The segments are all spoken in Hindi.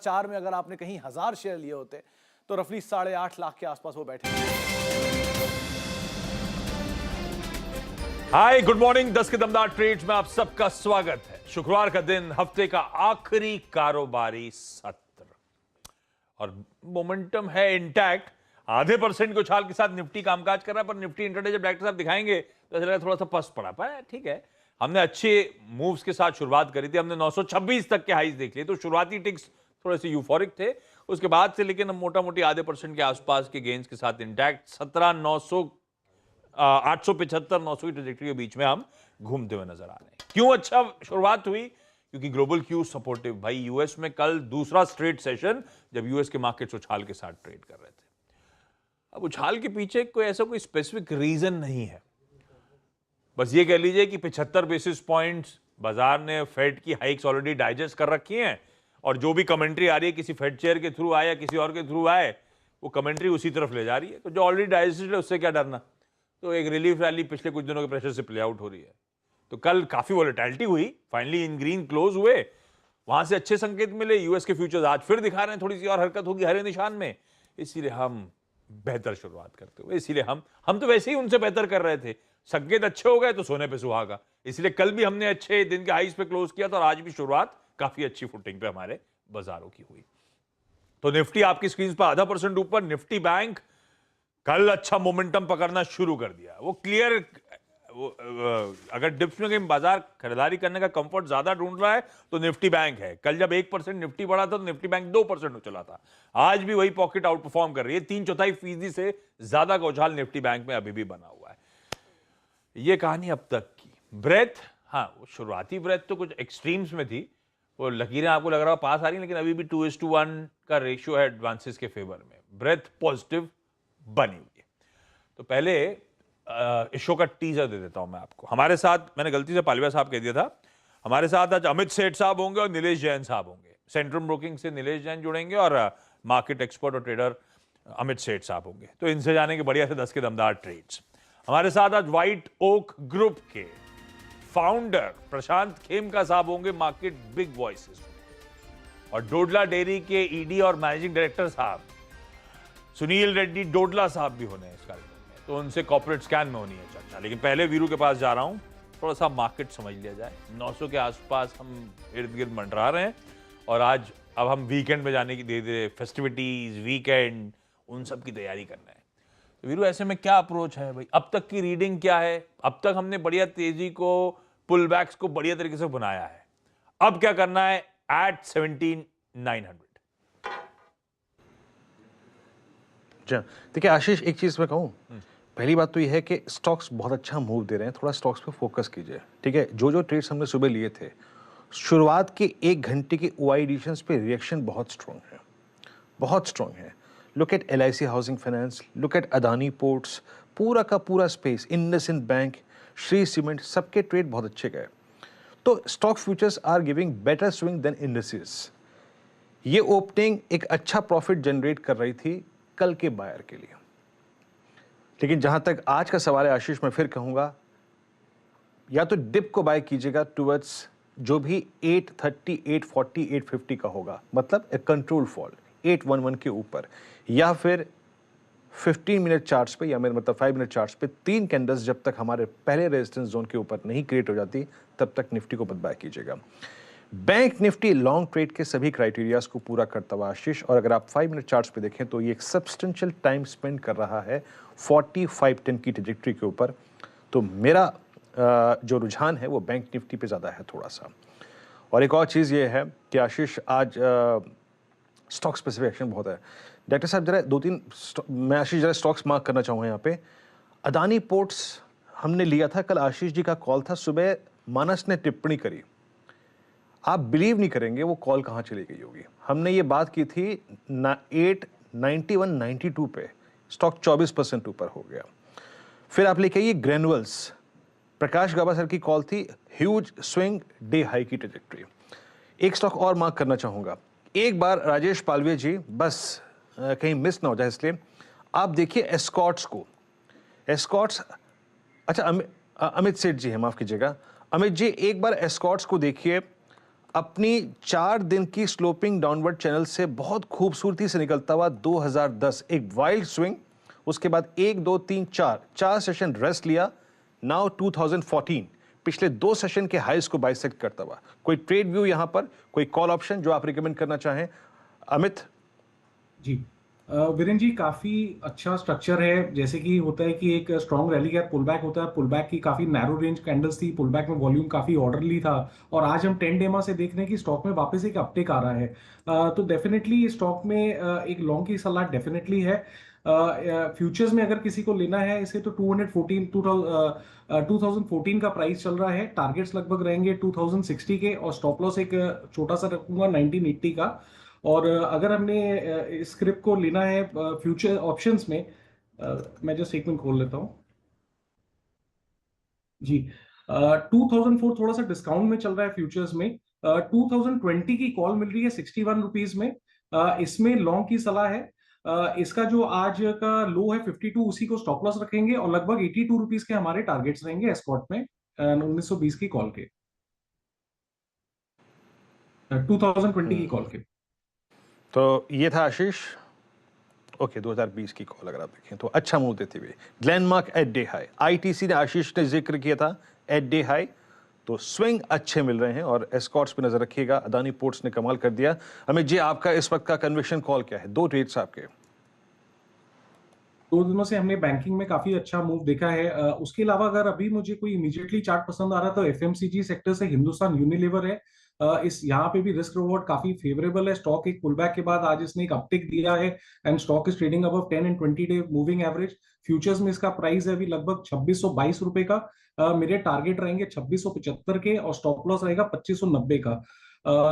2004 में अगर आपने कहीं 1000 शेयर लिए होते तो रफली 8.5 लाख के आसपास वो बैठे। हाय, गुड मॉर्निंग। 10 के दमदार ट्रेड्स में आप सबका स्वागत है। शुक्रवार का दिन, हफ्ते का आखिरी कारोबारी सत्र और मोमेंटम है इंटैक्ट। आधे % के उछाल के साथ निफ्टी कामकाज कर रहा है, पर निफ्टी इंट्राडे जब डायरेक्टर साहब दिखाएंगे तो ऐसा लगा थोड़ा सा पस्त पड़ा, पर ठीक है। हमने अच्छे मूव्स के साथ शुरुआत करी थी, हमने 926 तक के हाईज देख लिए, तो शुरुआती टिक्स थोड़े से यूफोरिक थे। उसके बाद से लेकिन हम मोटा मोटी आधे % के आसपास के गेन्स के साथ इंटैक्ट 875 900 की ट्रैजेक्टरी के बीच में हम घूमते हुए नजर आ रहे हैं। क्यों अच्छा शुरुआत हुई? क्योंकि ग्लोबल क्यू सपोर्टिव। भाई, यूएस में कल दूसरा स्ट्रेट सेशन जब यूएस के मार्केट्स उछाल के साथ ट्रेड कर रहे थे। अब उछाल के पीछे कोई ऐसा कोई स्पेसिफिक रीजन नहीं है, बस ये कह लीजिए कि 75 बेसिस पॉइंट्स बाजार ने फेड की हाइक्स ऑलरेडी डाइजेस्ट कर रखी हैं, और जो भी कमेंट्री आ रही है किसी फेड चेयर के थ्रू आए या किसी और के थ्रू आए, वो कमेंट्री उसी तरफ ले जा रही है। तो जो ऑलरेडी डाइजेस्टेड है उससे क्या डरना। तो एक रिलीफ रैली पिछले कुछ दिनों के प्रेशर से प्ले आउट हो रही है। तो कल काफी वोलेटिलिटी हुई, फाइनली इन ग्रीन क्लोज हुए, वहां से अच्छे संकेत मिले। यूएस के फ्यूचर्स आज फिर दिखा रहे हैं थोड़ी सी और हरकत होगी हरे निशान में, इसीलिए हम बेहतर शुरुआत करते हुए, इसीलिए हम तो वैसे ही उनसे बेहतर कर रहे थे। संकेत अच्छे हो गए तो सोने पे सुहागा, इसलिए कल भी हमने अच्छे दिन के हाईज पे क्लोज किया था और आज भी शुरुआत काफी अच्छी फुटिंग पे हमारे बाजारों की हुई। तो निफ्टी आपकी स्क्रीन पर आधा % ऊपर। निफ्टी बैंक कल अच्छा मोमेंटम पकड़ना शुरू कर दिया। वो क्लियर, अगर डिप्स में कहीं बाजार खरीदारी करने का कंफर्ट ज्यादा ढूंढ रहा है तो निफ्टी बैंक है। कल जब 1% निफ्टी बढ़ा था तो निफ्टी बैंक 2% चला था। आज भी वही पॉकेट आउट परफॉर्म कर रही है। 3/4% से ज्यादा का उछाल निफ्टी बैंक में अभी भी बना हुआ है। ये कहानी अब तक की। ब्रेथ, हाँ, वो शुरुआती ब्रेथ तो कुछ एक्सट्रीम्स में थी, वो लकीरें आपको लग रहा है पास आ रही, लेकिन अभी भी 2:1 का रेशियो है एडवांसेस के फेवर में। ब्रेथ पॉजिटिव बनी हुई है। तो पहले इस शो का टीजर दे देता हूं मैं आपको। हमारे साथ, मैंने गलती से पालविया साहब कह दिया था, हमारे साथ आज अमित सेठ साहब होंगे और नीलेश जैन साहब होंगे। सेंट्रम ब्रोकिंग से नीलेश जैन जुड़ेंगे और मार्केट एक्सपर्ट और ट्रेडर अमित सेठ साहब होंगे। तो इनसे जानेंगे बढ़िया से 10 के दमदार ट्रेड्स। हमारे साथ आज व्हाइट ओक ग्रुप के फाउंडर प्रशांत खेमका साहब होंगे, मार्केट बिग वॉइसेस। और डोडला डेयरी के ईडी और मैनेजिंग डायरेक्टर साहब सुनील रेड्डी डोडला साहब भी होने हैं इस कार्यक्रम में, तो उनसे कॉर्पोरेट स्कैन में होनी है चर्चा। लेकिन पहले वीरू के पास जा रहा हूं, थोड़ा सा मार्केट समझ लिया जाए। 900 के आसपास हम इर्द गिर्द मंडरा रहे हैं और आज अब हम वीकेंड में जाने की दे फेस्टिविटीज, वीकेंड, उन सब की तैयारी करना है। तो वीरू, ऐसे में क्या अप्रोच है भाई? अब तक की रीडिंग क्या है? अब तक हमने बढ़िया तेजी को, पुल बैक्स को बढ़िया तरीके से बनाया है, अब क्या करना है एट 17,900? देखिए आशीष, एक चीज मैं कहूँ, पहली बात तो यह है कि स्टॉक्स बहुत अच्छा मूव दे रहे हैं, थोड़ा स्टॉक्स पे फोकस कीजिए, ठीक है। जो ट्रेड्स हमने सुबह लिए थे, शुरुआत के 1 घंटे के ओआई एडिशंस पे रिएक्शन बहुत स्ट्रॉन्ग है, बहुत स्ट्रॉन्ग है। Look at LIC housing finance, look at Adani ports, पूरा का पूरा space, IndusInd bank, Shree cement, सबके ट्रेड बहुत अच्छे गए। तो stock futures are giving better swing than industries. ये ओपनिंग एक अच्छा प्रॉफिट जनरेट कर रही थी कल के बायर के लिए। लेकिन जहां तक आज का सवाल है आशीष, मैं फिर कहूंगा, या तो डिप को बाय कीजिएगा टुवर्ड्स जो भी 830, 840, 850 का होगा, मतलब एक कंट्रोल फॉल 811 के ऊपर, या फिर 15 मिनट चार्ट्स पे, या मेरा मतलब 5 मिनट चार्ट्स पे 3 कैंडल्स जब तक हमारे पहले रेजिस्टेंस जोन के ऊपर नहीं क्रिएट हो जाती, तब तक निफ्टी को मत बाय कीजिएगा। बैंक निफ्टी लॉन्ग ट्रेड के सभी क्राइटेरियाज को पूरा करता हुआ आशीष, और अगर आप 5 मिनट चार्ट्स पे देखें तो ये एक सब्सटेंशियल टाइम स्पेंड कर रहा है 4510 की ट्रैजेक्टरी के ऊपर। तो मेरा जो रुझान है वो बैंक निफ्टी पे ज़्यादा है थोड़ा सा। और एक और चीज़ ये है कि आशीष, आज स्टॉक स्पेसिफिक एक्शन बहुत है। डॉक्टर साहब जरा 2-3 मैं आशीष जरा स्टॉक्स मार्क करना चाहूँगा यहाँ पे। अदानी पोर्ट्स हमने लिया था, कल आशीष जी का कॉल था, सुबह मानस ने टिप्पणी करी, आप बिलीव नहीं करेंगे वो कॉल कहाँ चली गई होगी। हमने ये बात की थी 891-92 पे, स्टॉक 24% ऊपर हो गया। फिर आप लेके आइए ग्रेनुअल्स, प्रकाश गौबा सर की कॉल थी, ह्यूज स्विंग, डे हाई की ट्रैजेक्टरी। एक स्टॉक और मार्क करना चाहूँगा, एक बार राजेश पालवे जी, बस कहीं मिस ना हो जाए इसलिए आप देखिए एस्कॉर्ट्स को। एस्कॉर्ट्स, अच्छा अमित सेठ जी है, माफ़ कीजिएगा, अमित जी एक बार एस्कॉर्ट्स को देखिए। अपनी 4 दिन की स्लोपिंग डाउनवर्ड चैनल से बहुत खूबसूरती से निकलता हुआ 2010 एक वाइल्ड स्विंग, उसके बाद 1 2 3 4 सेशन रेस्ट लिया। नाउ 2014 पिछले 2 सेशन के हाईज को बाइसेक्ट करता हुआ। कोई ट्रेड व्यू यहां पर, कोई कॉल ऑप्शन जो आप रिकमेंड करना चाहें? अमित जी वीरेन जी, काफी अच्छा स्ट्रक्चर है। जैसे कि होता है कि एक स्ट्रॉन्ग रैली का पुल बैक होता है, पुल बैक की काफी नैरो रेंज कैंडल्स थी, पुल बैक में वॉल्यूम काफी ऑर्डरली था, और आज हम 10 डेमा से देख रहे हैं कि स्टॉक में वापस एक अपटेक आ रहा है। तो डेफिनेटली स्टॉक में एक लॉन्ग की सलाह डेफिनेटली है। फ्यूचर्स में अगर किसी को लेना है इसे, तो 2014 का प्राइस चल रहा है। टारगेट्स लगभग रहेंगे 2060 के, और स्टॉप लॉस एक छोटा सा रखूंगा 1980 का। और अगर हमने इस स्क्रिप्ट को लेना है फ्यूचर ऑप्शंस में, मैं जस्ट एक मिनट खोल लेता हूं जी। 2004 थोड़ा सा डिस्काउंट में चल रहा है फ्यूचर्स में। 2020 की कॉल मिल रही है 61 रुपीज में। इसमें लॉन्ग की सलाह है। इसका जो आज का लो है 52, उसी को स्टॉप लॉस रखेंगे, और लगभग 82 रुपीज के हमारे टारगेट्स रहेंगे एस्कॉर्ट में 1920 की कॉल के, 2020 की कॉल के। तो ये था आशीष। ओके 2020 की कॉल अगर आप देखें तो अच्छा मूव देते हुए Glenmark at day high, ITC ने आशीष ने जिक्र किया था एट डे हाई, तो स्विंग अच्छे मिल रहे हैं। और एस्कॉर्ट्स पे नजर रखिएगा, अदानी पोर्ट्स ने कमाल कर दिया। अमित जी, आपका इस वक्त का कन्विक्शन कॉल क्या है? 2 ट्रेड्स आपके। 2 दिनों से हमने बैंकिंग में काफी अच्छा मूव देखा है। उसके अलावा अगर अभी मुझे कोई इमीडिएटली चार्ट पसंद आ रहा है तो एफएमसीजी सेक्टर से हिंदुस्तान यूनिलीवर है। इस यहाँ पे भी रिस्क रिवॉर्ड काफी फेवरेबल है। स्टॉक एक पुलबैक के बाद आज इसने एक अपटिक दिया है, and stock is trading above 10 and 20 day moving average. Futures में इसका प्राइस है अभी लगभग 2622 रुपए का। मेरे टारगेट रहेंगे 2675 के, और स्टॉप लॉस रहेगा 2590 का।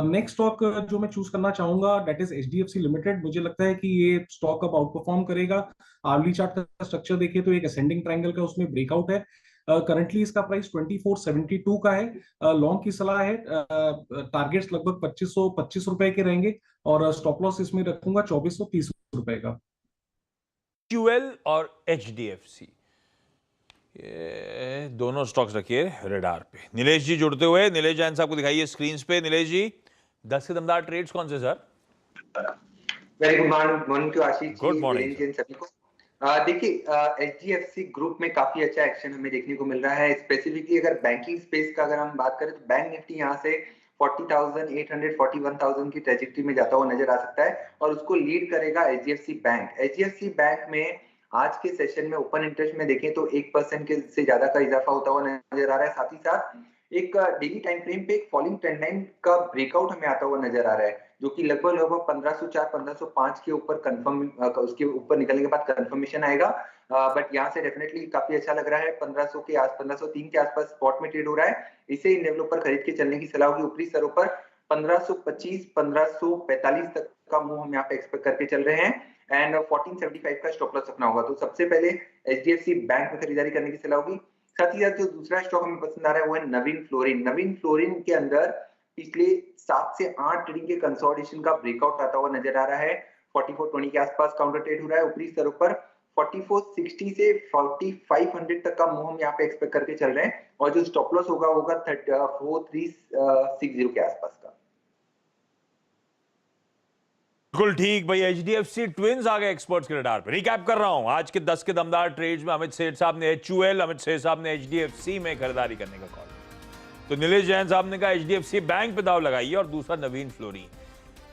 नेक्स्ट स्टॉक जो मैं चूज करना चाहूंगा दैट इज एचडीएफसी लिमिटेड। मुझे लगता है कि ये स्टॉक अब आउट परफॉर्म करेगा। आवली चार्ट का स्ट्रक्चर देखिए तो एक असेंडिंग ट्रायंगल का उसमें ब्रेकआउट है। करंटली इसका प्राइस 2472 का है। लॉन्ग की सलाह है, टारगेट्स लगभग 2525 रुपए के रहेंगे, और स्टॉप लॉस इसमें रखूंगा 2430 रुपए का। क्यूएल और एचडीएफसी, ये दोनों स्टॉक्स रखिए रेडार पे। नीलेश जी जुड़ते हुए, नीलेश जैन साहब को दिखाइए स्क्रीन पे। नीलेश जी, 10 के दमदार ट्रेड्स कौन से sir? Very good morning to Ashish ji, good morning Virendra ji, सभी को। देखिए, एचडीएफसी ग्रुप में काफी अच्छा एक्शन हमें देखने को मिल रहा है। स्पेसिफिकली अगर बैंकिंग स्पेस का अगर हम बात करें तो बैंक निफ्टी यहाँ से 40,800 41,000 की ट्रेजेक्टरी में जाता हुआ नजर आ सकता है, और उसको लीड करेगा एचडीएफसी बैंक। एचडीएफसी बैंक में आज के सेशन में ओपन इंटरेस्ट में देखें तो 1% के से ज्यादा का इजाफा होता हुआ नजर आ रहा है। साथ ही साथ एक डेली टाइम फ्रेम पे एक फॉलिंग ट्रेंड लाइन का ब्रेकआउट हमें आता हुआ नजर आ रहा है, जो कि लगभग 1504 1505 के ऊपर कंफर्म, उसके ऊपर निकलने के बाद कंफर्मेशन आएगा। बट यहाँ से डेफिनेटली काफी अच्छा लग रहा है। 1500 के आस 1503 के आसपास स्पॉट में ट्रेड हो रहा है। इसे इन लेवलों पर खरीद के चलने की सलाह होगी। ऊपरी स्तरों पर 1525 1545 तक का मूव हम यहाँ पे एक्सपेक्ट करके चल रहे हैं, एंड 1475 का स्टॉप लॉस रखना होगा। तो सबसे पहले एचडीएफसी बैंक में खरीदारी करने की सलाह होगी। साथ ही साथ जो दूसरा स्टॉक हमें पसंद आ रहा है वो है नवीन फ्लोरिन। नवीन फ्लोरिन के अंदर पिछले 7 से 8 ट्रेडिंग के कंसोलिडेशन का ब्रेकआउट आता हुआ नजर आ रहा है। 4420 के आसपास काउंटर ट्रेड हो रहा है। ऊपरी स्तरों पर 4460 से 4500 तक का मूव हम यहाँ पे एक्सपेक्ट करके चल रहे हैं, और जो स्टॉप लॉस होगा 4360 के आसपास का। बिल्कुल ठीक भाई। एचडीएफसी ट्विंस आ गए एक्सपर्ट्स के रडार पे। रिकैप कर रहा हूं, आज के 10 के दमदार ट्रेड्स में अमित सेठ साहब ने एचयूएल, अमित सेठ साहब ने एचडीएफसी में खरीदारी करने का कॉल। तो नीलेश जैन साहब ने कहा एचडीएफसी बैंक पे दाव लगाइए, और दूसरा नवीन फ्लोरिन।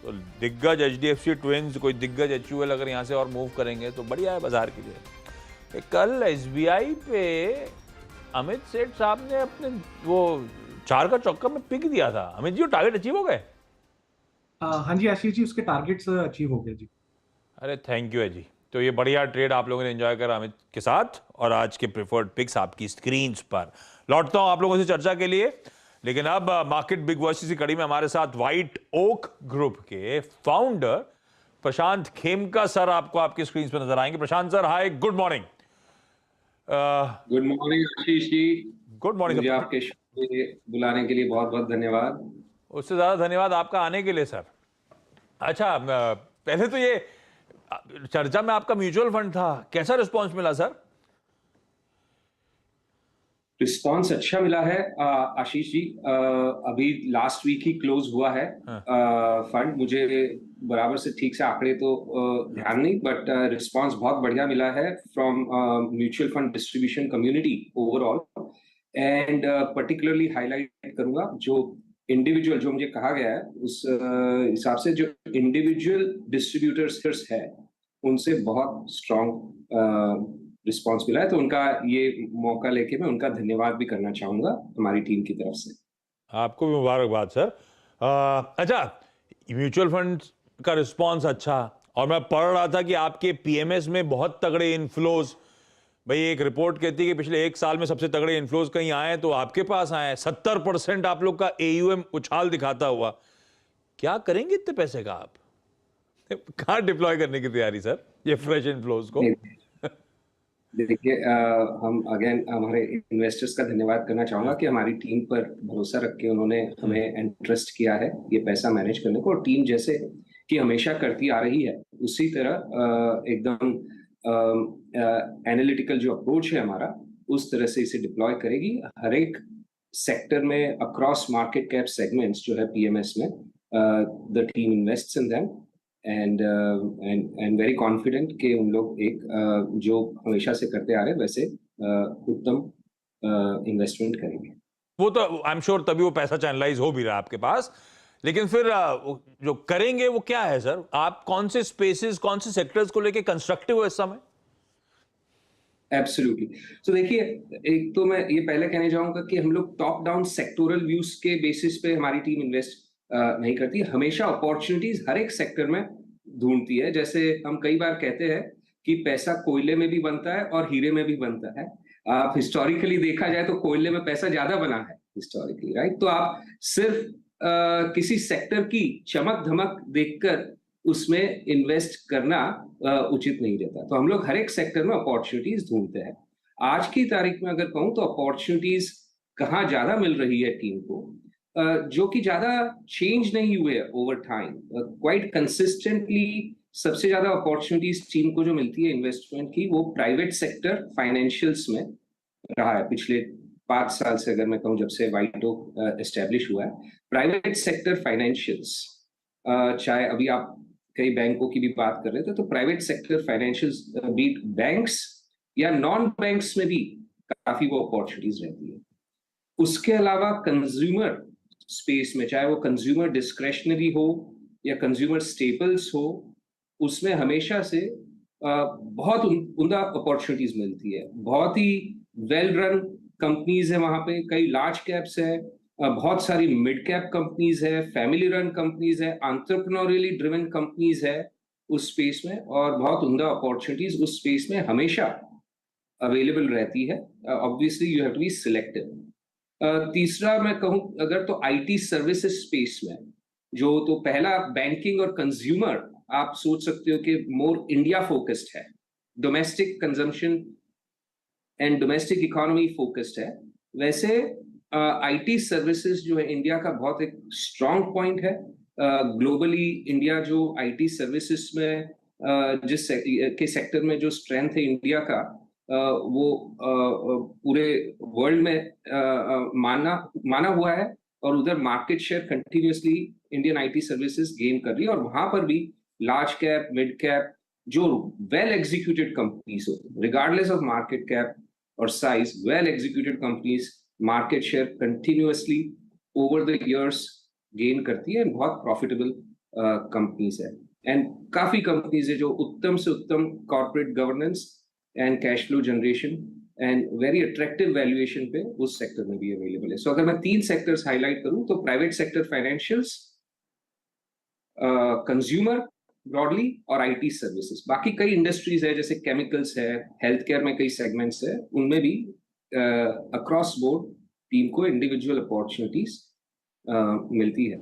तो दिग्गज एचडीएफसी ट्विंस, कोई दिग्गज एचयूएल अगर यहां से और मूव करेंगे तो बढ़िया है बाजार के लिए। कल एसबीआई पे अमित सेठ साहब ने अपने वो 4 का चौका में पिक दिया था। अमित जी, वो टारगेट अचीव हो गए? हाँ जी आशीष जी, उसके टारगेट्स अचीव हो गए जी। अरे थैंक यू है जी। तो ये बढ़िया ट्रेड आप लोगों ने एंजॉय करा अमित के साथ, और आज के प्रेफर्ड पिक्स आपकी स्क्रीन पर। लौटता हूं आप लोगों से चर्चा के लिए, लेकिन अब मार्केट बिग वॉइस की कड़ी में हमारे साथ व्हाइट ओक ग्रुप के फाउंडर प्रशांत खेमका सर आपको आपकी स्क्रीन पर नजर आएंगे। Prashant sir, hi, good morning. Good morning Ashish ji. Good morning. मुझे आपके शो में बुलाने के लिए बहुत बहुत धन्यवाद। उससे ज्यादा धन्यवाद आपका आने के लिए सर। अच्छा, पहले तो ये चर्चा में आपका म्यूचुअल फंड था, कैसा रिस्पॉन्स मिला सर? रिस्पॉन्स अच्छा मिला है आशीष जी। अभी लास्ट वीक ही क्लोज हुआ है फंड। मुझे बराबर से ठीक से आंकड़े तो ध्यान नहीं, बट रिस्पॉन्स बहुत बढ़िया मिला है from mutual fund distribution community overall. And particularly highlight करूंगा जो इंडिविजुअल, जो मुझे कहा गया है उस हिसाब से जो इंडिविजुअल डिस्ट्रीब्यूटर्स है उनसे बहुत स्ट्रॉन्ग रिस्पॉन्स मिला है। तो उनका ये मौका लेके मैं उनका धन्यवाद भी करना चाहूंगा हमारी टीम की तरफ से। आपको भी मुबारकबाद सर। अच्छा, म्यूचुअल फंड का रिस्पॉन्स अच्छा, और मैं पढ़ रहा था कि आपके पीएमएस में बहुत तगड़े इनफ्लोज। भाई एक रिपोर्ट कहती है कि पिछले 1 साल में सबसे तगड़े इनफ्लोज कहीं आए तो आपके पास आए हैं। 70% आप लोग का एयूएम उछाल दिखाता हुआ। क्या करेंगे इतने पैसे का आप? कहाँ डिप्लॉय करने की तैयारी सर ये फ्रेश इनफ्लोज को? देखिए, हम अगेन हमारे इन्वेस्टर्स का धन्यवाद करना चाहूंगा कि हमारी टीम पर भरोसा रख के उन्होंने हमें इंटरेस्ट किया है ये पैसा मैनेज करने को। और टीम जैसे कि हमेशा करती आ रही है उसी तरह एकदम एनालिटिकल जो अप्रोच है हमारा, उस तरह से इसे डिप्लॉय करेगी। हर एक सेक्टर में अक्रॉस मार्केट कैप सेगमेंट्स जो है पीएमएस में, the team invests in them and very confident कि उन लोग एक जो हमेशा से करते आ रहे वैसे उत्तम इन्वेस्टमेंट करेंगे। वो तो आई एम श्योर, तभी वो पैसा चैनलाइज हो भी रहा है आपके पास। लेकिन फिर जो करेंगे वो क्या है सर? आप कौन से स्पेसेस, कौन से सेक्टर्स को लेके कंस्ट्रक्टिव हो इस समय? एब्सोल्युटली। तो देखिए, एक तो मैं ये पहले कहने जाऊंगा कि हम लोग टॉप डाउन सेक्टोरल व्यूज के बेसिस पे हमारी टीम इन्वेस्ट नहीं करती। हमेशा अपॉर्चुनिटीज हर एक सेक्टर में ढूंढती है। जैसे हम कई बार कहते हैं कि पैसा कोयले में भी बनता है और हीरे में भी बनता है। आप हिस्टोरिकली देखा जाए तो कोयले में पैसा ज्यादा बना है हिस्टोरिकली, राइट? तो आप सिर्फ किसी सेक्टर की चमक धमक देखकर उसमें इन्वेस्ट करना उचित नहीं रहता। तो हम लोग हर एक सेक्टर में अपॉर्चुनिटीज ढूंढते हैं। आज की तारीख में अगर कहूं तो अपॉर्चुनिटीज कहाँ ज्यादा मिल रही है टीम को, जो कि ज्यादा चेंज नहीं हुए ओवर टाइम, क्वाइट कंसिस्टेंटली सबसे ज्यादा अपॉर्चुनिटीज टीम को जो मिलती है इन्वेस्टमेंट की, वो प्राइवेट सेक्टर फाइनेंशियल्स में रहा है। पिछले 5 साल से अगर मैं कहूँ जब से वाइट ओक एस्टेब्लिश हुआ है, प्राइवेट सेक्टर फाइनेंशियल्स, चाहे अभी आप कई बैंकों की भी बात कर रहे थे, तो private sector financials beat banks या नॉन बैंक्स में भी काफी वो अपॉर्चुनिटीज रहती है। उसके अलावा कंज्यूमर स्पेस में, चाहे वो कंज्यूमर डिस्क्रेशनरी हो या कंज्यूमर स्टेपल्स हो, उसमें हमेशा से बहुत उम्दा अपॉर्चुनिटीज मिलती है। बहुत ही वेल रन कंपनीज है वहां पे, कई लार्ज कैप्स है, बहुत सारी मिड कैप कंपनीज है, फैमिली रन कंपनीज है, एंटरप्रेन्योरियली ड्रिवन कंपनीज है उस स्पेस में, और बहुत उम्दा अपॉर्चुनिटीज उस स्पेस में हमेशा अवेलेबल रहती है। Obviously you have to be selective. तीसरा मैं कहूं अगर तो आईटी सर्विसेज स्पेस में, जो तो पहला बैंकिंग और कंज्यूमर आप सोच सकते हो कि मोर इंडिया फोकस्ड है, domestic consumption and domestic economy focused है, वैसे आईटी सर्विसेज जो है इंडिया का बहुत एक स्ट्रॉन्ग पॉइंट है। ग्लोबली इंडिया जो आईटी सर्विसेज में जिस के सेक्टर में जो स्ट्रेंथ है इंडिया का, वो पूरे वर्ल्ड में माना हुआ है, और उधर market share continuously Indian IT services gain कर रही है। और वहां पर भी लार्ज कैप, मिड कैप, जो वेल एग्जीक्यूटेड कंपनीज हो, रिगार्डलेस ऑफ मार्केट कैप और size, well executed companies market share continuously over the years gain करती है, बहुत प्रॉफिटेबल कंपनीज है। एंड काफी कंपनीज है जो उत्तम से उत्तम corporate governance and cash flow generation and very attractive valuation पे उस सेक्टर में भी अवेलेबल है। सो अगर मैं 3 सेक्टर्स हाईलाइट करूं तो private sector financials, consumer broadly और आईटी सर्विसेज। बाकी कई इंडस्ट्रीज है जैसे केमिकल्स है, हेल्थ केयर में कई सेगमेंट्स है, उनमें भी अक्रॉस बोर्ड टीम को इंडिविजुअल अपॉर्चुनिटीज मिलती है।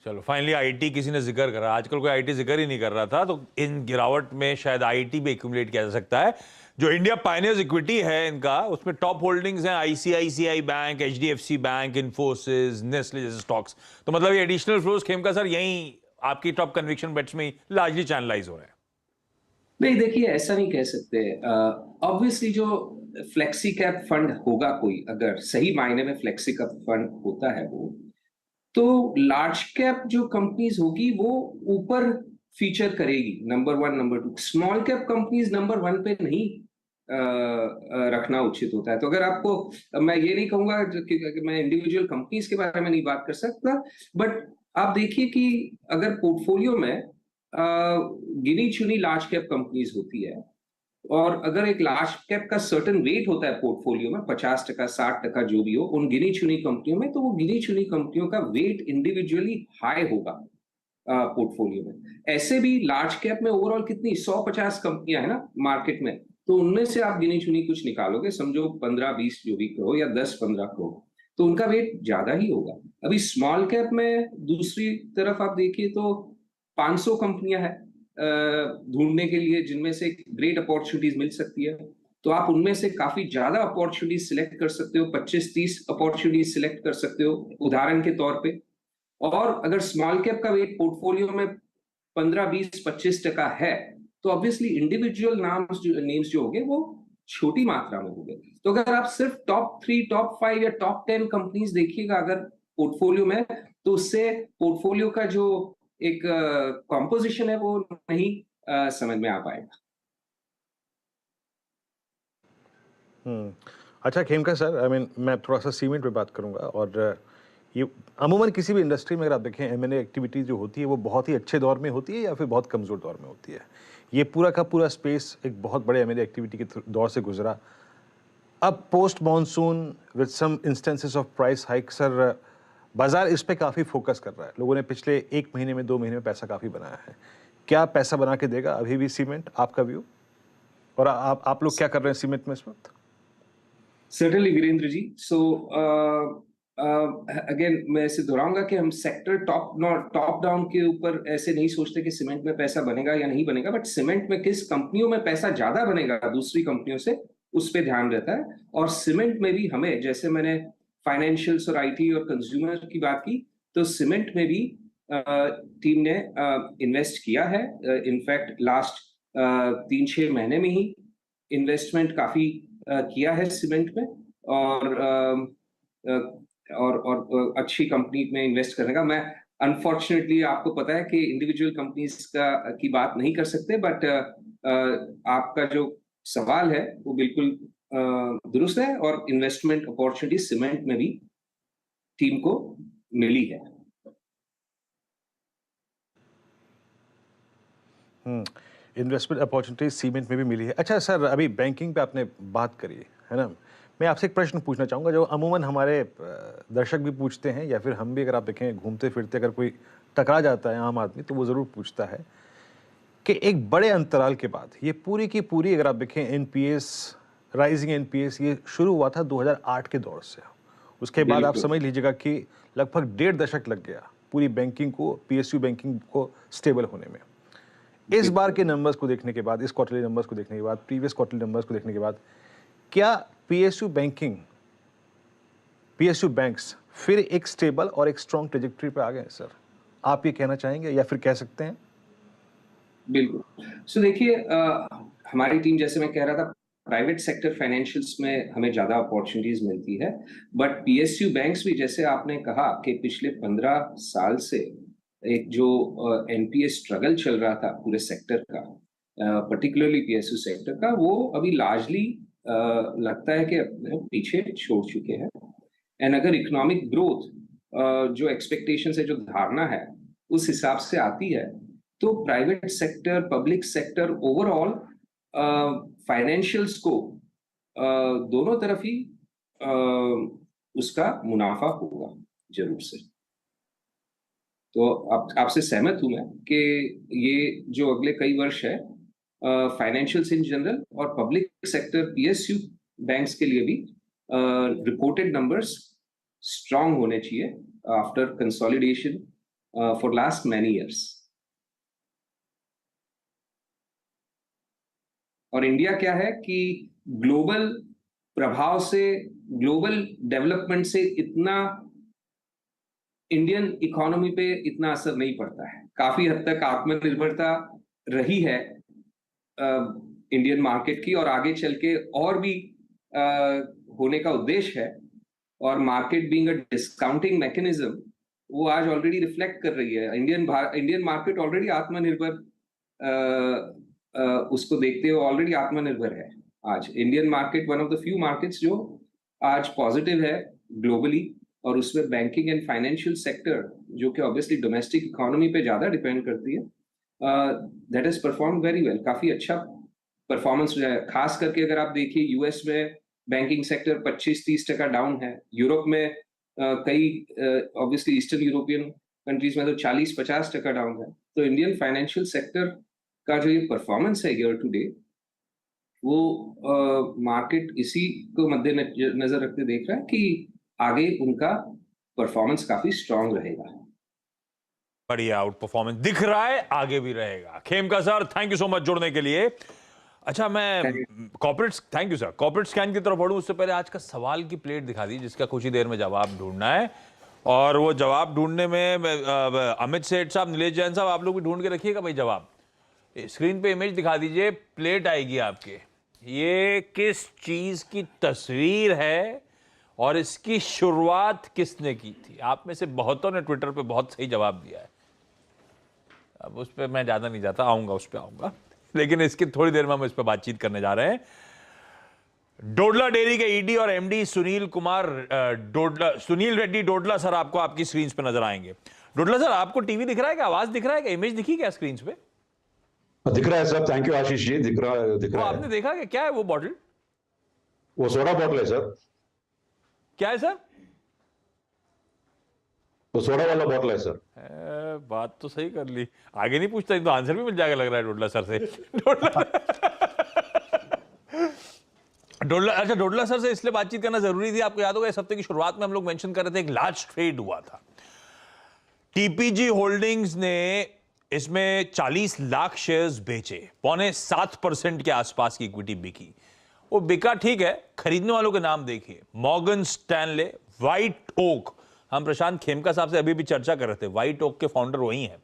चलो, फाइनली आईटी किसी ने जिक्र करा। आजकल कोई आईटी जिक्र ही नहीं कर रहा था, तो इन गिरावट में शायद आईटी भी एक्यूमुलेट किया जा सकता है। जो इंडिया पायनियर्स इक्विटी है इनका, उसमें टॉप होल्डिंग्स हैं ICICI bank, HDFC bank, Infosys, Nestle जैसे स्टॉक्स। तो मतलब ये एडिशनल फ्लोज खेमका सर यही आपकी टॉप कन्विक्शन बेट्स में लार्जली चैनलाइज हो रहे हैं? नहीं, देखिए ऐसा नहीं कह सकते। ऑब्वियसली जो फ्लेक्सी कैप फंड होगा कोई, अगर सही मायने में फ्लेक्सी कैप फंड होता है वो, तो लार्ज कैप जो कंपनीज होगी वो ऊपर फीचर करेगी, number 1 number 2। Small cap companies number 1 पे नहीं रखना उचित होता है। तो अगर आपको, मैं ये नहीं कहूंगा कि मैं इंडिविजुअल कंपनीज के बारे में नहीं बात कर सकता, बट आप देखिए कि अगर पोर्टफोलियो में गिनी चुनी लार्ज कैप कंपनीज होती है, और अगर एक लार्ज कैप का सर्टेन वेट होता है पोर्टफोलियो में 50%, 60% जो भी हो उन गिनी चुनी कंपनियों में, तो वो गिनी चुनी कंपनियों का वेट इंडिविजुअली हाई होगा पोर्टफोलियो में। ऐसे भी लार्ज कैप में ओवरऑल कितनी 150 कंपनियां है ना मार्केट में, तो उनमें से आप गिनी चुनी कुछ निकालोगे, समझो 15-20 जो भी करो या 10-15 करो, तो उनका वेट ज्यादा ही होगा। अभी स्मॉल कैप में दूसरी तरफ आप देखिए तो 500 कंपनियां हैं ढूंढने के लिए, जिनमें से ग्रेट अपॉर्चुनिटीज मिल सकती है, तो आप उनमें से काफी ज्यादा अपॉर्चुनिटीज सिलेक्ट कर सकते हो, 25-30 अपॉर्चुनिटीज सिलेक्ट कर सकते हो उदाहरण के तौर पे। और अगर स्मॉल कैप का वेट पोर्टफोलियो में 15-20-25% है, तो ऑब्वियसली इंडिविजुअल नेम्स जो होंगे वो छोटी मात्रा में होंगे। तो अगर आप सिर्फ टॉप 3, टॉप 5 या टॉप 10 कंपनीज देखिएगा अगर पोर्टफोलियो में, तो उससे पोर्टफोलियो का जो एक कॉम्पोजिशन है वो नहीं समझ में आ पाएगा। अच्छा खेमका सर, आई मीन मैं थोड़ा सा सीमेंट पे बात करूंगा, और ये अमूमन किसी भी इंडस्ट्री में अगर आप देखें एम&ए एक्टिविटी जो होती है वो बहुत ही अच्छे दौर में होती है या फिर बहुत कमज़ोर दौर में होती है। ये पूरा का पूरा स्पेस एक बहुत बड़े एम&ए एक्टिविटी के दौर से गुजरा। अब post monsoon with some instances of price hike, sir बाजार इस पे काफ़ी फोकस कर रहा है। लोगों ने पिछले 1 महीने में 2 महीने में पैसा काफ़ी बनाया है। क्या पैसा बना के देगा अभी भी सीमेंट, आपका व्यू? और आप लोग क्या कर रहे हैं सीमेंट में इस वक्त? Certainly Virendra ji. So again मैं इसे दोहराऊंगा कि हम सेक्टर टॉप डाउन के ऊपर ऐसे नहीं सोचते कि सीमेंट में पैसा बनेगा या नहीं बनेगा, बट सीमेंट में किस कंपनियों में पैसा ज्यादा बनेगा दूसरी कंपनियों से, उस पर ध्यान रहता है। और सीमेंट में भी हमें, जैसे मैंने फाइनेंशियल्स और आईटी और कंज्यूमर की बात की, तो सीमेंट में भी टीम ने इन्वेस्ट किया है। इनफैक्ट लास्ट 3-6 महीने में ही इन्वेस्टमेंट काफी किया है सीमेंट में, और अच्छी कंपनी में इन्वेस्ट करने का। मैं अनफॉर्चुनेटली, आपको पता है कि इंडिविजुअल कंपनीज की बात नहीं कर सकते, बट आपका जो सवाल है वो बिल्कुल दुरुस्त है, और इन्वेस्टमेंट अपॉर्चुनिटी सीमेंट में भी टीम को मिली है। इन्वेस्टमेंट अपॉर्चुनिटी सीमेंट में भी मिली है। अच्छा सर, अभी बैंकिंग पे आपने बात करी है ना, मैं आपसे एक प्रश्न पूछना चाहूँगा जो अमूमन हमारे दर्शक भी पूछते हैं, या फिर हम भी अगर आप देखें घूमते फिरते अगर कोई टकरा जाता है आम आदमी तो वो ज़रूर पूछता है कि एक बड़े अंतराल के बाद ये पूरी की पूरी अगर आप देखें एनपीएस, राइजिंग एनपीएस, ये शुरू हुआ था 2008 के दौर से। उसके बाद आप समझ लीजिएगा कि लगभग 1.5 दशक लग गया पूरी बैंकिंग को, पीएसयू बैंकिंग को स्टेबल होने में। इस बार के नंबर्स को देखने के बाद, इस क्वार्टरली नंबर्स को देखने के बाद, प्रीवियस क्वार्टरली नंबर्स को देखने के बाद, क्या पीएसयू बैंक्स फिर एक स्टेबल और एक स्ट्रॉन्ग ट्रेजेक्टरी पे आ गए हैं सर? आप ये कहना चाहेंगे या फिर कह सकते हैं? बिल्कुल। सो देखिए, हमारी टीम, जैसे मैं कह रहा था, प्राइवेट सेक्टर फाइनेंशियल्स में हमें ज्यादा अपॉर्चुनिटीज मिलती है, बट पीएसयू बैंक्स भी, जैसे आपने कहा कि पिछले 15 साल से एक जो एनपीएस स्ट्रगल चल रहा था पूरे सेक्टर का, पर्टिकुलरली पीएसयू सेक्टर का, वो अभी लार्जली लगता है कि अपने पीछे छोड़ चुके हैं। एंड अगर इकोनॉमिक ग्रोथ जो एक्सपेक्टेशन है, जो धारणा है, उस हिसाब से आती है, तो private sector, public sector, overall financials को दोनों तरफ ही उसका मुनाफा होगा जरूर से। तो आपसे सहमत हूं मैं कि ये जो अगले कई वर्ष है फाइनेंशियल्स इन जनरल और पब्लिक सेक्टर पीएसयू बैंक्स के लिए भी रिपोर्टेड नंबर्स स्ट्रांग होने चाहिए after consolidation for last many years. और इंडिया क्या है कि ग्लोबल प्रभाव से, ग्लोबल डेवलपमेंट से इतना इंडियन इकोनॉमी पे इतना असर नहीं पड़ता है। काफी हद तक आत्मनिर्भरता रही है इंडियन मार्केट की, और आगे चल के और भी होने का उद्देश्य है और market being a discounting mechanism, वो आज ऑलरेडी रिफ्लेक्ट कर रही है। इंडियन मार्केट ऑलरेडी आत्मनिर्भर उसको देखते हुए ऑलरेडी आत्मनिर्भर है। आज Indian market one of the few markets जो आज पॉजिटिव है ग्लोबली, और उसमें बैंकिंग एंड फाइनेंशियल सेक्टर जो कि ऑब्वियसली डोमेस्टिक इकोनॉमी पे ज्यादा डिपेंड करती है, that is perform very well. काफी अच्छा परफॉर्मेंस है। खास करके अगर आप देखिए यूएस में बैंकिंग सेक्टर 25-30% डाउन है। यूरोप में कई ऑब्वियसली ईस्टर्न यूरोपियन कंट्रीज में तो 40-50% डाउन है। तो इंडियन फाइनेंशियल सेक्टर का जो ये परफॉर्मेंस है ईयर टू डेट, वो मार्केट इसी को मद्देनजर रखते देख रहा है कि आगे उनका परफॉर्मेंस काफी स्ट्रांग रहेगा। बढ़िया आउट परफॉर्मेंस दिख रहा है, आगे भी रहेगा। Khemka sir, thank you so much जुड़ने के लिए। अच्छा, मैं corporate, thank you sir, corporate scan की तरफ बढ़ूं उससे पहले आज का सवाल की प्लेट दिखा दी, जिसका कुछ ही देर में जवाब ढूंढना है। और वो जवाब ढूंढने में अमित सेठ साहब, नीलेश जैन साहब, आप लोग भी ढूंढ के रखिएगा भाई जवाब। स्क्रीन पे इमेज दिखा दीजिए, प्लेट आएगी आपके। ये किस चीज की तस्वीर है और इसकी शुरुआत किसने की थी? आप में से बहुतों ने ट्विटर पे बहुत सही जवाब दिया है। अब उस पर मैं ज्यादा नहीं जाता, आऊंगा उस पर आऊंगा, लेकिन इसकी थोड़ी देर में हम इस पर बातचीत करने जा रहे हैं। डोडला डेयरी के ईडी और एमडी सुनील रेड्डी डोडला सर आपको आपकी स्क्रीन पे नजर आएंगे। डोडला सर, आपको टीवी दिख रहा है क्या? आवाज दिख रहा है क्या? इमेज दिखी क्या स्क्रीन पे? दिख रहा है sir, thank you Ashish ji, दिख रहा है। आपने देखा कि क्या है वो बॉटल? वो सोडा बॉटल है सर। क्या है सर? वो सोडा वाला बॉटल है सर। बात तो सही कर ली, आगे नहीं पूछता, तो आंसर भी मिल जाएगा लग रहा है डोडला सर से। अच्छा, डोडला सर से इसलिए बातचीत करना जरूरी थी, आपको याद होगा इस हफ्ते की शुरुआत में हम लोग मेंशन कर रहे थे, एक लार्ज ट्रेड हुआ था। टीपीजी होल्डिंग्स ने इसमें 40 लाख शेयर्स बेचे, 7.25% के आसपास की इक्विटी बिकी। वो बिका ठीक है, खरीदने वालों के नाम देखिए, मॉर्गन स्टैनले, व्हाइट ओक। हम प्रशांत खेमका साहब से अभी भी चर्चा कर रहे थे, व्हाइट ओक के फाउंडर वही हैं।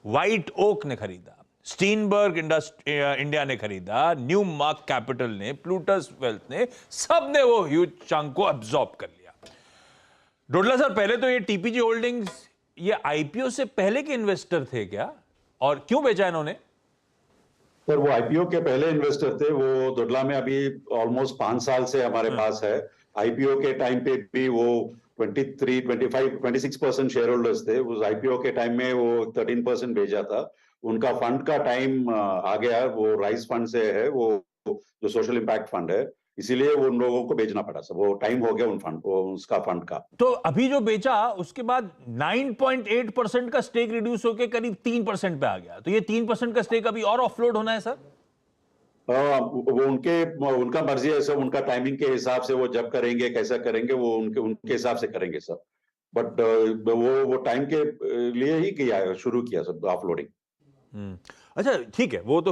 व्हाइट ओक ने खरीदा, स्टीनबर्ग इंडिया ने खरीदा, न्यू मार्क कैपिटल ने, प्लूटस वेल्थ ने, सब ने वो ह्यूज चंक को अब्सॉर्ब कर लिया। डोडला सर, पहले तो ये टीपीजी होल्डिंग्स ये आईपीओ से पहले के इन्वेस्टर थे क्या, और क्यों बेचा इन्होंने? सर वो आईपीओ के पहले इन्वेस्टर थे। वो डोडला में अभी ऑलमोस्ट 5 साल से हमारे पास है। आईपीओ के टाइम पे भी वो 26% शेयर होल्डर्स थे। उस आईपीओ के टाइम में वो 13% भेजा था। उनका फंड का टाइम आ गया, वो राइज फंड से है, वो जो सोशल इम्पैक्ट फंड है, इसीलिए वो उन लोगों को बेचना पड़ा। सब वो टाइम हो गया उन फंड उसका फंड का। तो अभी जो बेचा उसके बाद 9.8% का स्टेक रिड्यूस होकर करीब 3% पे आ गया। तो ये 3% का स्टेक अभी और ऑफलोड होना है सर? वो उनका मर्जी है सब, उनका टाइमिंग के हिसाब से वो जब करेंगे, कैसा करेंगे, वो उनके हिसाब से करेंगे सब। बट वो टाइम के लिए ही किया, शुरू किया सब ऑफलोडिंग। अच्छा ठीक है, वो तो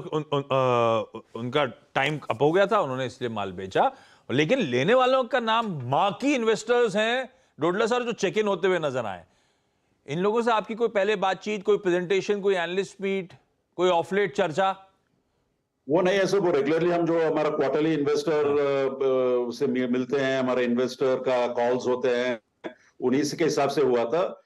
उनका टाइम अप हो गया था, उन्होंने इसलिए माल बेचा। लेकिन लेने वालों का नाम मार्की इन्वेस्टर्स हैं डोडला सर, जो चेक इन होते हुए नजर आए। इन लोगों से आपकी कोई पहले बातचीत, कोई प्रेजेंटेशन, कोई एनालिस्ट मीट, कोई ऑफलेट चर्चा? वो नहीं है सर, वो रेगुलरली हम जो हमारा क्वार्टरली इन्वेस्टर से मिलते हैं, हमारे इन्वेस्टर का कॉल्स होते हैं, उन्हीं के हिसाब से हुआ था।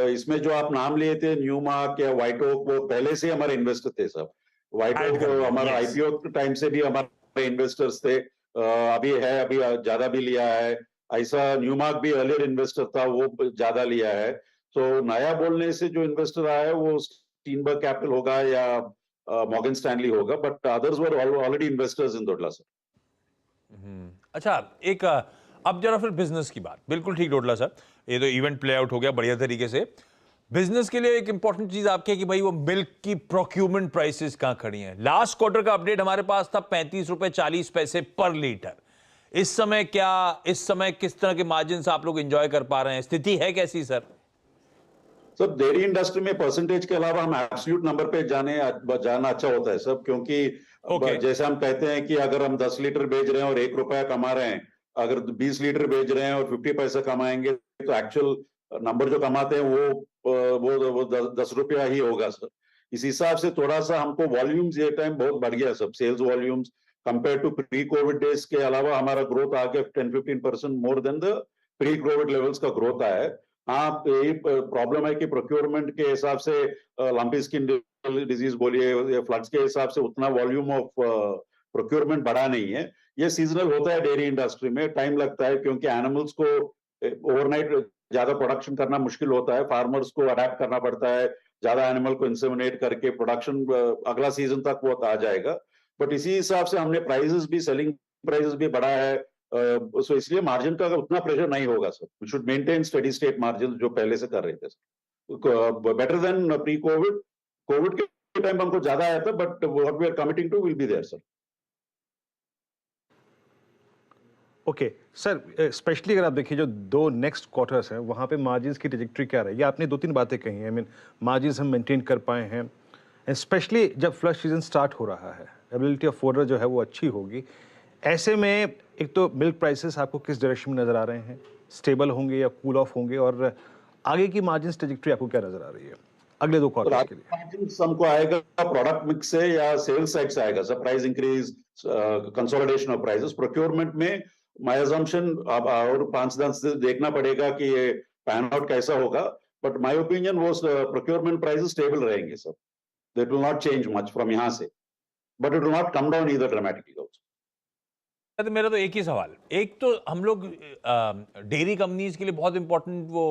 इसमें जो आप नाम लिए थे, न्यूमार्क या व्हाइट ओक, वो पहले से हमारे इन्वेस्टर थे सब। व्हाइट ओक हमारा आईपीओ टाइम से भी हमारे इन्वेस्टर्स थे, अभी है, अभी ज्यादा भी लिया है। ऐसा न्यूमार्क भी अर्लियर इन्वेस्टर था, वो ज्यादा लिया है। तो नया बोलने से जो इन्वेस्टर आया है वो स्टीनबर्ग कैपिटल होगा या मॉर्गन स्टैनली होगा, but others were already investors in Dodla sir. अच्छा, एक अब जरा फिर बिजनेस की बात। बिल्कुल ठीक डोडला सर, ये तो इवेंट प्ले आउट हो गया बढ़िया तरीके से। बिजनेस के लिए एक इंपॉर्टेंट चीज आपकी है कि भाई वो मिल्क की प्रोक्यूरमेंट प्राइसेस कहां खड़ी हैं। लास्ट क्वार्टर का अपडेट हमारे पास था 35 रुपए 40 पैसे पर लीटर। इस समय किस तरह के मार्जिन आप लोग एंजॉय कर पा रहे हैं? स्थिति है कैसी सर? सर डेयरी इंडस्ट्री में परसेंटेज के अलावा हम एब्सोल्यूट नंबर पे जाना अच्छा होता है सब, क्योंकि जैसे हम कहते हैं कि अगर हम 10 लीटर बेच रहे हैं और 1 रुपया कमा रहे हैं, अगर 20 लीटर बेच रहे हैं और 50 पैसा कमाएंगे, तो एक्चुअल नंबर जो कमाते हैं वो 10 रुपया ही होगा सर। इस हिसाब से थोड़ा सा हमको वॉल्यूम्स ये टाइम बहुत बढ़ गया सब, sales volumes compare to pre covid days के अलावा हमारा ग्रोथ आगे 10-15% more than the pre covid levels का ग्रोथ आया है। हाँ, यही प्रॉब्लम है कि प्रोक्योरमेंट के हिसाब से लंपी स्किन डिजीज बोलिए या फ्लड्स के हिसाब से उतना वॉल्यूम ऑफ प्रोक्योरमेंट बढ़ा नहीं है। ये सीजनल होता है डेयरी इंडस्ट्री में, टाइम लगता है क्योंकि एनिमल्स को ओवरनाइट ज्यादा प्रोडक्शन करना मुश्किल होता है, फार्मर्स को अडेप्ट करना पड़ता है, ज्यादा एनिमल को इंसेमिनेट करके प्रोडक्शन अगला सीजन तक वो आ जाएगा। बट इसी हिसाब से हमने प्राइसेस भी, सेलिंग प्राइसेस भी बढ़ा है, सो इसलिए मार्जिन का उतना प्रेशर नहीं होगा sir. We should maintain steady state margin जो पहले से कर रहे थे sir, better than pre covid. Covid के टाइम हमको ज्यादा आया था, but what we are committing to will be there sir. Okay sir, specially अगर आप देखिए जो दो नेक्स्ट क्वार्टर्स हैं वहाँ पे मार्जिन्स की ट्रेजेक्टरी क्या रहेगी? आपने 2-3 बातें कही हैं। आई मीन मार्जिन्स हम मेंटेन कर पाए हैं, एंड स्पेशली जब फ्लश सीजन स्टार्ट हो रहा है, एबिलिटी ऑफ ऑर्डर जो है वो अच्छी होगी। ऐसे में एक तो मिल्क प्राइसेस आपको किस डायरेक्शन में नज़र आ रहे हैं? स्टेबल होंगे या कूल ऑफ होंगे? और आगे की मार्जिन्स ट्रेजेक्टरी आपको क्या नज़र आ रही है अगले 2 क्वार्टर के लिए? मार्जिन्स हमको आएगा प्रोडक्ट मिक्स से या सेल्स साइड से आएगा sir. Price increase, consolidation of prices, procurement में माय अजम्पशन अब और 5-10 दिन देखना पड़ेगा कि ये पैन आउट कैसा होगा, बट माय ओपिनियन वो प्रोक्योरमेंट प्राइसेस स्टेबल रहेंगे sir. They will not change much from यहाँ से, but it will not come down either dramatically also. तो मेरा तो एक ही सवाल, एक तो हम लोग डेयरी कंपनीज के लिए बहुत इंपॉर्टेंट वो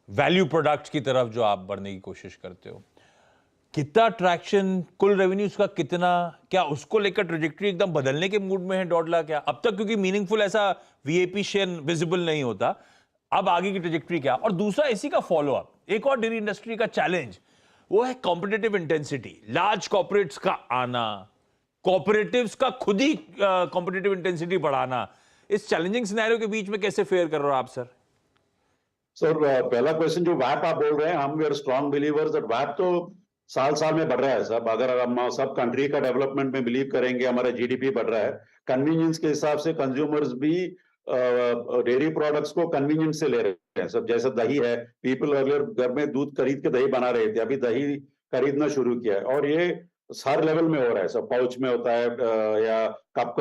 वैल्यू प्रोडक्ट्स की तरफ जो आप बढ़ने की कोशिश करते हो, कितना ट्रैक्शन, कुल रेवेन्यूज का कितना, क्या उसको लेकर ट्रेजेक्टरी एकदम बदलने के मूड में है डॉडला? क्या अब तक, क्योंकि मीनिंगफुल ऐसा वीएपी शेयर विजिबल नहीं होता, अब आगे की ट्रेजेक्टरी क्या? और दूसरा इसी का फॉलो अप, एक और डेयरी इंडस्ट्री का चैलेंज वो है कॉम्पिटिटिव इंटेंसिटी, लार्ज कॉर्पोरेट्स का आना, कॉर्पोरेटिव्स का खुद ही कॉम्पिटिटिव इंटेंसिटी बढ़ाना। इस चैलेंजिंग सिनेरियो के बीच में कैसे फेयर कर रहे हो आप सर? सर, पहला क्वेश्चन जो वैप आप बोल रहे हैं, हम we are strong believers that वैप तो साल में बढ़ रहा है सब। अगर हम सब कंट्री का डेवलपमेंट में बिलीव करेंगे, हमारा जीडीपी बढ़ रहा है। कन्वीनियंस के हिसाब से कंज्यूमर्स भी डेयरी प्रोडक्ट्स को कन्वीनियंस से ले रहे हैं सब। जैसे दही है, पीपल अगर घर में दूध खरीद के दही बना रहे थे, अभी दही खरीदना शुरू किया है, और ये हर लेवल में हो रहा है सब। पाउच में होता है या कप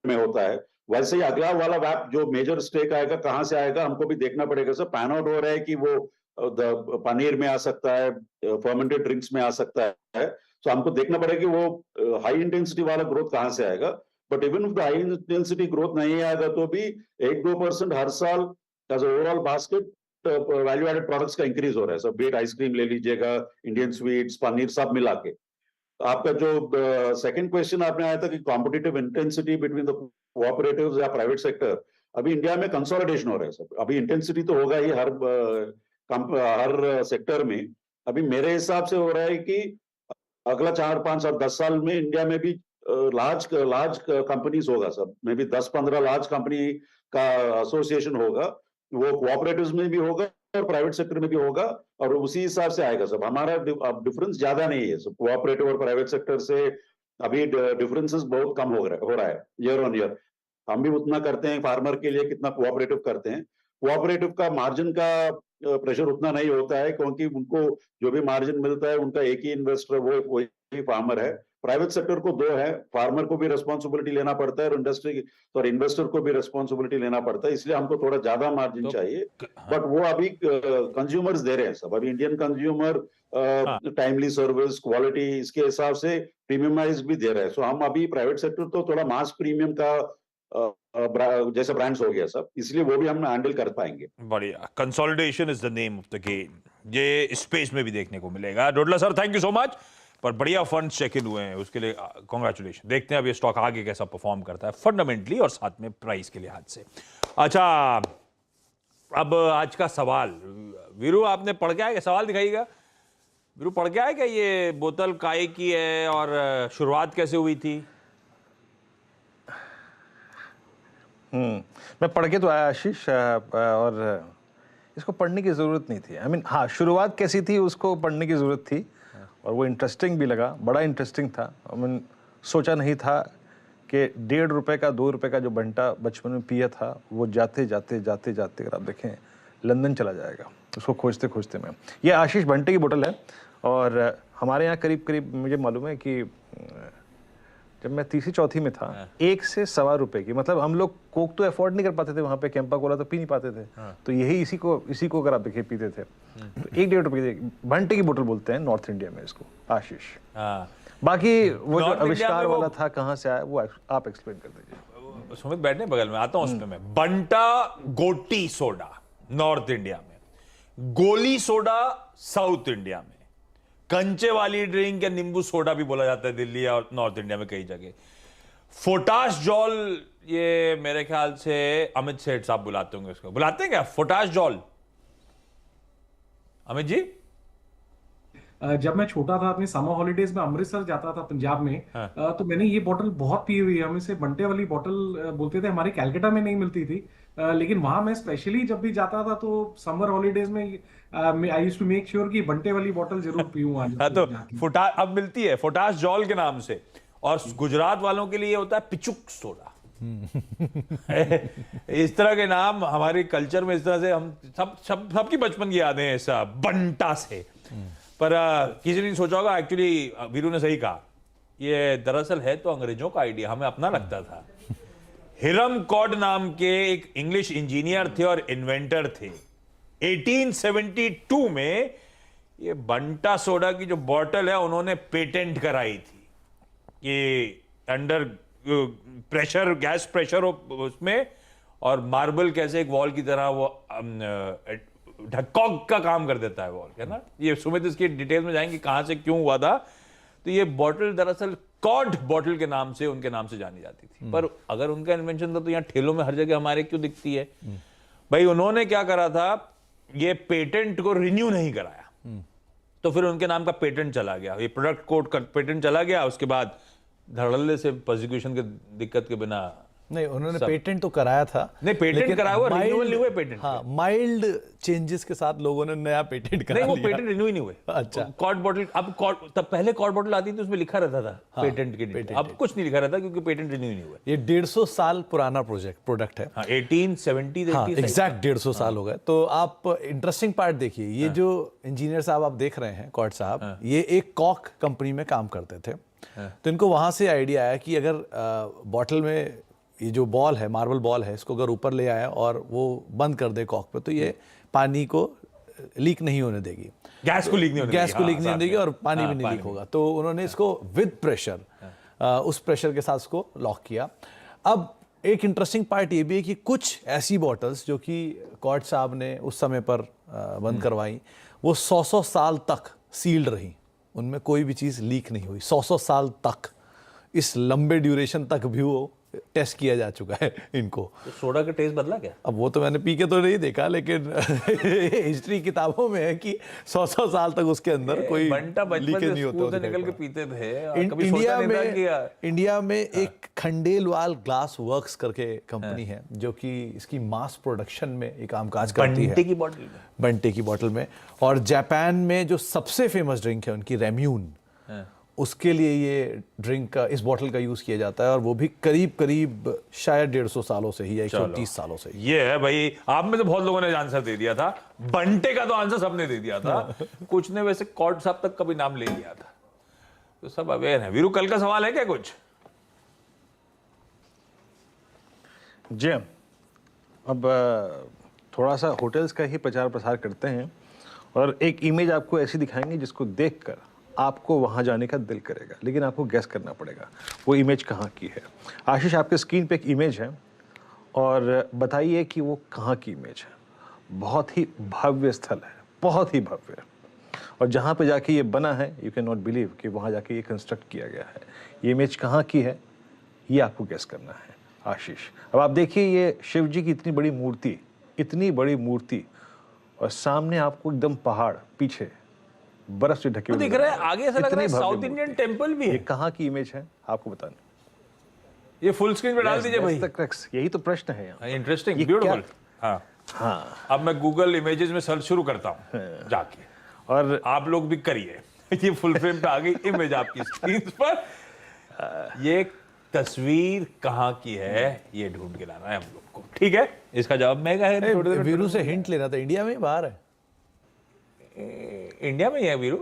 में होता है। वैसे ही अगला वाला वैप जो मेजर स्टेक आएगा, कहाँ से आएगा हमको भी देखना पड़ेगा सर। पैन आउट हो रहा है कि वो पनीर में आ सकता है, फर्मेंटेड ड्रिंक्स में आ सकता है, तो हमको देखना पड़ेगा कि वो हाई इंटेंसिटी वाला ग्रोथ कहाँ से आएगा। But even if the high intensity growth नहीं आएगा तो भी 1-2% हर साल as overall basket value added products का इंक्रीज हो रहा है सर। बीट आइसक्रीम ले लीजिएगा, इंडियन स्वीट्स, पनीर, सब मिला के। आपका जो सेकंड क्वेश्चन आपने आया था कि competitive intensity between the cooperatives या प्राइवेट सेक्टर, अभी इंडिया में कंसोलिडेशन हो रहा है सर। अभी इंटेंसिटी तो होगा ही हर सेक्टर में। अभी मेरे हिसाब से हो रहा है कि अगला 4, 5 और 10 साल में इंडिया में भी लार्ज कंपनीज होगा सब। मे बी 10-15 लार्ज कंपनी का एसोसिएशन होगा, वो कोऑपरेटिव्स में भी होगा और प्राइवेट सेक्टर में भी होगा, और उसी हिसाब से आएगा सब। हमारा डिफरेंस ज्यादा नहीं है सब, कोऑपरेटिव और प्राइवेट सेक्टर से अभी डिफरेंसेस बहुत कम हो रहा है ईयर ऑन ईयर। हम भी उतना करते हैं फार्मर के लिए कितना कोऑपरेटिव करते हैं। कोऑपरेटिव का मार्जिन का प्रेशर उतना नहीं होता है, क्योंकि उनको जो भी मार्जिन मिलता है उनका एक ही इन्वेस्टर, वो वही फार्मर है। प्राइवेट सेक्टर को 2 है, फार्मर को भी रिस्पॉन्सिबिलिटी लेना पड़ता है और इंडस्ट्री और इन्वेस्टर को भी रिस्पॉन्सिबिलिटी लेना पड़ता है, इसलिए हमको थोड़ा ज्यादा मार्जिन चाहिए। बट वो अभी कंज्यूमर्स दे रहे हैं सब। अभी Indian consumer timely service, quality, इसके हिसाब से प्रीमियमाइज भी दे रहे हैं। सो हम अभी प्राइवेट सेक्टर तो थोड़ा मास प्रीमियम का जैसे ब्रांड्स हो गया सब, इसलिए वो भी हम हैंडल कर पाएंगे। बढ़िया, consolidation is the name of the game. ये स्पेस में भी देखने को मिलेगा। Dodla sir, thank you so much. पर बढ़िया फंड्स चेक इन हुए हैं, उसके लिए कॉन्ग्रेचुलेशन। देखते हैं अब ये स्टॉक आगे कैसा परफॉर्म करता है फंडामेंटली और साथ में प्राइस के लिहाज से। अच्छा, अब आज का सवाल, वीरू आपने पढ़ के आए? सवाल दिखाइएगा वीरू, पढ़ के आए क्या? ये बोतल काय की है और शुरुआत कैसे हुई थी? मैं पढ़ के तो आया आशीष, और इसको पढ़ने की ज़रूरत नहीं थी। आई मीन हाँ, शुरुआत कैसी थी उसको पढ़ने की ज़रूरत थी, और वो इंटरेस्टिंग भी लगा, बड़ा इंटरेस्टिंग था। आई मीन सोचा नहीं था कि 1.5 रुपये का 2 रुपये का जो बंटा बचपन में पिया था, वो जाते जाते अगर आप देखें लंदन चला जाएगा उसको खोजते खोजते में। ये आशीष बंटे की बोतल है, और हमारे यहाँ करीब मुझे मालूम है कि जब मैं तीसरी चौथी में था 1 से ₹1.25 की, मतलब हम लोग कोक तो अफोर्ड नहीं कर पाते थे वहाँ पे, कैंपा कोला तो पी नहीं पाते थे, तो यही इसी को अगर आप देखिए पीते थे, तो 1-1.5 रुपए की बंटे की बोतल बोलते हैं नॉर्थ इंडिया में इसको, आशीष। बाकी वो जो आविष्कार वाला था कहाँ से आया वो आप एक्सप्लेन कर दीजिए। सुमित बैठने बगल में आता हूं उसमें मैं। बंटा गोटी सोडा नॉर्थ इंडिया में, गोली सोडा साउथ इंडिया में, कंचे वाली ड्रिंक या नींबू सोडा भी बोला जाता है दिल्ली और नॉर्थ इंडिया में कई जगह। पोटाश जॉल, ये मेरे ख्याल से अमित सेठ साहब बुलाते होंगे उसको, बुलाते हैं क्या पोटाश जॉल? अमित जी, जब मैं छोटा था अपनी समर हॉलीडेज में अमृतसर जाता था पंजाब में, तो मैंने ये बोतल बहुत पी हुई है। हम इसे बंटे वाली बोतल बोलते थे, हमारे कैलकाटा में नहीं मिलती थी, लेकिन वहां मैं स्पेशली जब भी जाता था तो समर हॉलीडेज में I used to make sure कि बंटे वाली बोतल जरूर पीऊं आज। हाँ, तो अब मिलती है पोटाश जॉल के नाम से, और गुजरात वालों के लिए होता है पिचुक सोडा। इस तरह के नाम हमारे कल्चर में, इस तरह से हम सबकी बचपन की यादें हैं सब बंटा से। पर किसी ने सोचा होगा, एक्चुअली वीरू ने सही कहा, ये दरअसल है तो अंग्रेजों का आइडिया, हमें अपना लगता था। हिरम कॉड नाम के एक इंग्लिश इंजीनियर थे और इन्वेंटर थे। 1872 में ये बंटा सोडा की जो बॉटल है उन्होंने पेटेंट कराई थी कि अंडर प्रेशर, गैस प्रेशर उसमें, और मार्बल कैसे एक वॉल की तरह वो ढक्कॉक का काम कर देता है वॉल, है ना। ये सुमित इसकी डिटेल में जाएंगे कहां से क्यों हुआ था। तो ये बॉटल दरअसल कॉड बॉटल के नाम से, उनके नाम से जानी जाती थी। पर अगर उनका इन्वेंशन था तो यहाँ ठेलों में हर जगह हमारे क्यों दिखती है? भाई उन्होंने क्या करा था, ये पेटेंट को रिन्यू नहीं कराया, तो फिर उनके नाम का पेटेंट चला गया, ये प्रोडक्ट कोड का पेटेंट चला गया। उसके बाद धड़ल्ले से प्रोसिक्यूशन के दिक्कत के बिना नहीं, उन्होंने पेटेंट तो कराया था, नहीं पेटेंट कराया हुआ, रिन्यूअल नहीं हुए पेटेंट। हाँ, माइल्ड चेंजेस के साथ लोगों ने नया पेटेंट करा लिया। नहीं, वो पेटेंट रिन्यू ही नहीं हुए। अच्छा, कॉर्ड बॉटल, अब तब पहले कॉर्ड बॉटल आती थी उसमें लिखा रहता था पेटेंट की डेट, अब कुछ नहीं लिखा रहता क्योंकि पेटेंट रिन्यू नहीं हुए। ये 150 साल पुराना प्रोडक्ट है। 1870 एग्जैक्ट 150 साल हो गए। तो आप इंटरेस्टिंग पार्ट देखिए, ये जो इंजीनियर साहब आप देख रहे हैं, कॉर्ड साहब, ये एक कॉक कंपनी में काम करते थे। तो इनको वहां से आइडिया आया कि अगर बॉटल में ये जो बॉल है, मार्बल बॉल है, इसको अगर ऊपर ले आया और वो बंद कर दे कॉक पे, तो ये पानी को लीक नहीं होने देगी, गैस को लीक नहीं होने देगी और पानी भी नहीं लीक होगा। तो उन्होंने इसको विद प्रेशर, उस प्रेशर के साथ इसको लॉक किया। अब एक इंटरेस्टिंग पार्ट ये भी है कि कुछ ऐसी बॉटल्स जो कि कॉर्ड साहब ने उस समय पर बंद करवाई, वो 100 साल तक सील्ड रही, उनमें कोई भी चीज़ लीक नहीं हुई 100 साल तक। इस लंबे ड्यूरेशन तक भी वो टेस्ट किया जा चुका है इनको। तो सोडा का टेस्ट बदला क्या? अब वो तो मैंने पी के तो नहीं देखा, लेकिन हिस्ट्री किताबों में है कि 100 साल तक उसके अंदर कोई लीकेज नहीं होता। निकल के पीते थे। इंडिया में एक खंडेलवाल ग्लास वर्क्स करके कंपनी है जो कि इसकी मास प्रोडक्शन में एक कामकाज करती है, बंटे की बोतल में। और जापान में जो सबसे फेमस ड्रिंक है उनकी, रेम्यून, उसके लिए ये ड्रिंक का, इस बोतल का यूज किया जाता है, और वो भी करीब शायद 150 सालों से ही या 130 सालों से। ये है भाई, आप में तो बहुत लोगों ने आंसर दे दिया था, बंटे का तो आंसर सबने दे दिया था, कुछ ने वैसे कॉर्ड साहब तक कभी नाम ले लिया था, तो सब अवेयर है। वीरू, कल का सवाल है क्या कुछ? जी, अब थोड़ा सा होटल्स का ही प्रचार प्रसार करते हैं, और एक इमेज आपको ऐसी दिखाएंगे जिसको देखकर आपको वहां जाने का दिल करेगा, लेकिन आपको गैस करना पड़ेगा वो इमेज कहाँ की है। आशीष, आपके स्क्रीन पे एक इमेज है, और बताइए कि वो कहाँ की इमेज है। बहुत ही भव्य स्थल है, बहुत ही भव्य, और जहाँ पे जाके ये बना है, यू कैन नॉट बिलीव कि वहाँ जाके ये कंस्ट्रक्ट किया गया है। ये इमेज कहाँ की है, ये आपको गैस करना है। आशीष, अब आप देखिए, ये शिव जी की इतनी बड़ी मूर्ति, इतनी बड़ी मूर्ति, और सामने आपको एकदम पहाड़, पीछे बर्फ से ढके हुए दिख रहा है। आगे ऐसा लग रहा है साउथ इंडियन टेंपल भी है। ये कहाँ की इमेज है आपको बताना। ये फुल स्क्रीन पे डाल दीजिए भाई। यही तो प्रश्न है यहाँ। Interesting, beautiful. हाँ, अब मैं गूगल इमेजेस में सर्च शुरू करता हूँ जाके, और आप लोग भी करिए। ये फुल फ्रेम पे आ गई इमेज आपकी स्क्रीन पर। ये तस्वीर कहाँ की है ये ढूंढ के लाना है हम लोग को, ठीक है? इसका जवाब मैं कहा, वीरू से हिंट लेना था, इंडिया में ही बाहर है? इंडिया में ही है वीरू,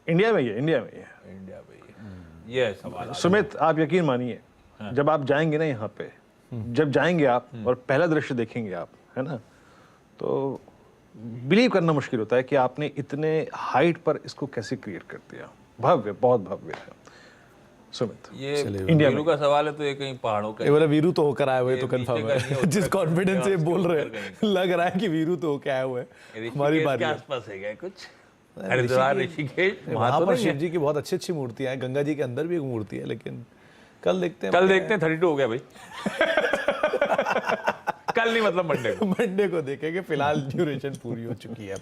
इंडिया में ही है, इंडिया में ही है। इंडिया में ही है। ये सवाल सुमित, आप यकीन मानिए, जब आप जाएंगे ना यहाँ पे, जब जाएंगे आप और पहला दृश्य देखेंगे आप, है ना, तो बिलीव करना मुश्किल होता है कि आपने इतने हाइट पर इसको कैसे क्रिएट कर दिया। भव्य, बहुत भव्य है सुमित। ये इंडिया वीरू का सवाल है तो ये कहीं पहाड़ों का ये बोला वीरू तो होकर आए हुए ये तो कंफर्म नीचे का नहीं है। होता जिस है, कॉन्फिडेंस से उसके बोल रहे ऊपर हैं, लग रहा है कि वीरू तो होकर आए हुए हैं। हमारी बारी के है। आसपास है क्या कुछ? हरिद्वार, ऋषिकेश, वहां वहां तो पर नहीं शिव है। जी की बहुत अच्छी अच्छी मूर्तियां हैं। गंगा जी के अंदर भी एक मूर्ति है, लेकिन कल देखते हैं। कल देखते हैं। 32 हो गया भाई। कल नहीं मतलब मंडे को। मंडे को देखेंगे, फिलहाल ड्यूरेशन पूरी हो चुकी है।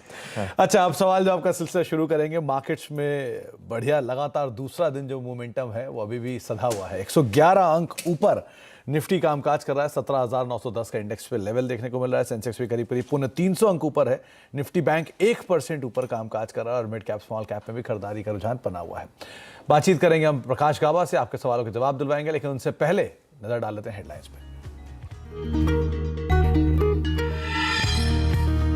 अच्छा, अब सवाल जवाब का सिलसिला शुरू करेंगे। मार्केट्स में बढ़िया लगातार दूसरा दिन जो मोमेंटम है वो अभी भी सधा हुआ है। 111 अंक ऊपर निफ्टी कामकाज कर रहा है। 17,910 का इंडेक्स पे लेवल देखने को मिल रहा है। सेंसेक्स भी करीब करीब 300 अंक ऊपर है। निफ्टी बैंक 1% ऊपर कामकाज कर रहा है और मिड कैप स्मॉल कैप में भी खरीदारी का रुझान बना हुआ है। बातचीत करेंगे हम प्रकाश गाबा से, आपके सवालों के जवाब दिलवाएंगे, लेकिन उनसे पहले नजर डाल लेते हैं हेडलाइंस पे।